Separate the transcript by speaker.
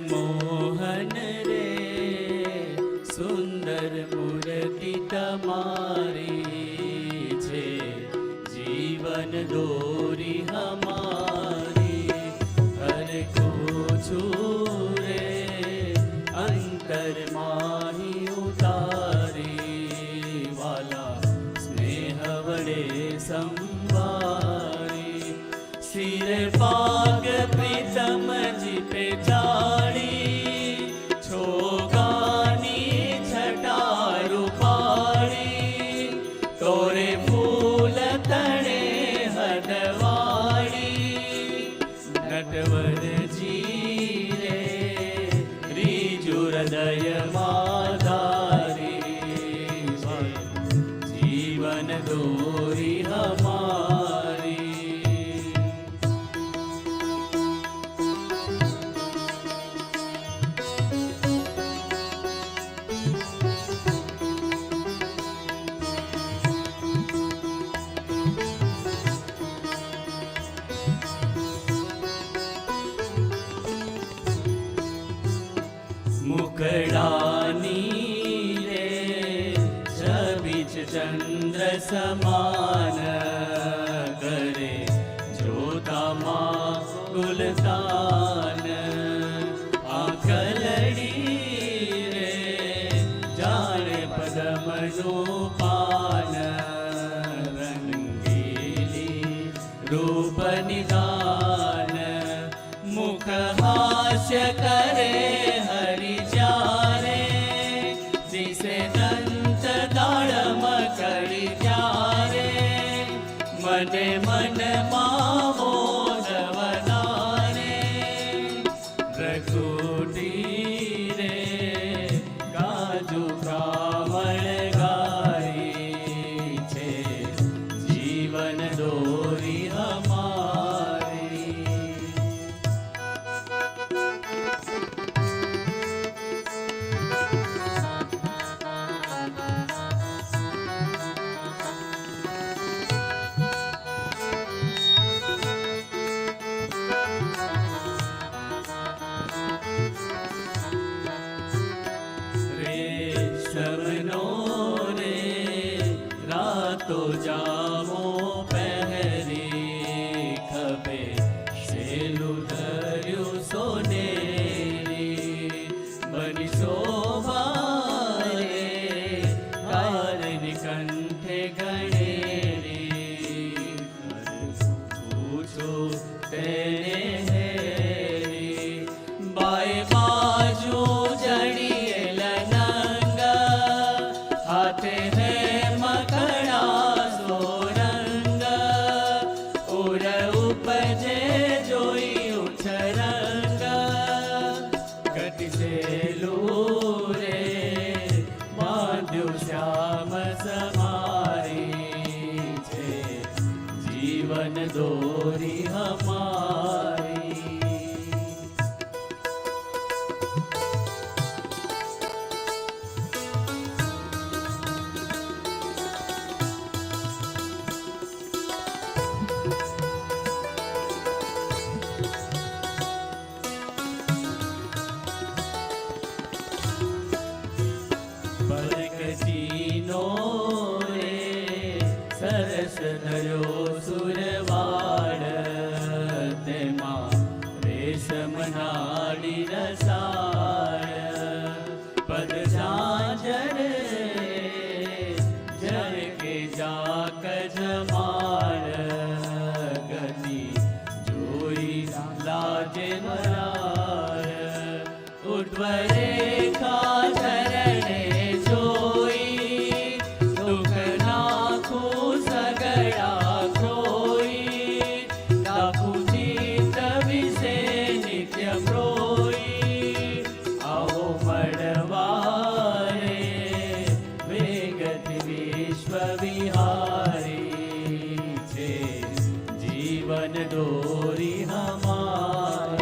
Speaker 1: મોહન રે સુંદર મૂર્તિ તમારી છે, જીવન દોરી હમારી. હર કુછું રે અંતર માહી ઉતારી, વાલા સ્નેહ વડે સંભાળી. શિર પાગ પ્રીતમ જી પે ચાડી, છોગાની છટા રૂપાળી. તોરે ફૂલ તણે હદવાળી, નટવરજી રે રીજુ હૃદય માધારી, જીવન દોરી હમારી. મુકડાની રે છબીચ ચંદ્ર સમાન, કરે જોતામાં ગુલતાન. આંખલડી રે જાણે પદમનું પાન, રંગીલી રૂપ નિદાન. મુખ હાસ્ય કરે હરિ જ્યારે, દિશે દંત દાડમ કરી ત્યારે. મને મનમાં મોદવનારે, પ્રકૃતિ રે ગાજુ બ્રાહ્મણ ગારી છે, જીવન દોરી હમારી. રેશમનો રે રાતો જામો પહેરી, ખભે સેલું ધર્યું સોનેરી. બની શોભા રે કારની કંઠે ગણેરી, પૂછો તેને હેરી. બાય બાજુ જડીએ લનંગ, હાથે હે મકડા સોરંગ. ઉર ઉપજે જોઈ ઉછરંગ, ઘટસેલું રે બાંધ્યું શ્યામ સમારી છે, જીવન દોરી હમારી. બરકતીનો રે સરસ ધર્યો સુરવાડ, તેમાં રેશમ નાડી રસાળ. પદ ઝાંઝર ઝળકે જાક જમાડ, ગતિ જોઈ લાજે મરાળ. ઉઠ્વ રેખા ધરણે જોઈ, દુઃખ નાખું સગડા ખોઈ. દાખું ચિત્ત વિશે નિત્ય પ્રોઈ, આવો મળવારે વેગત વિશ્વ વિહારી છે, જીવન દોરી હમારી.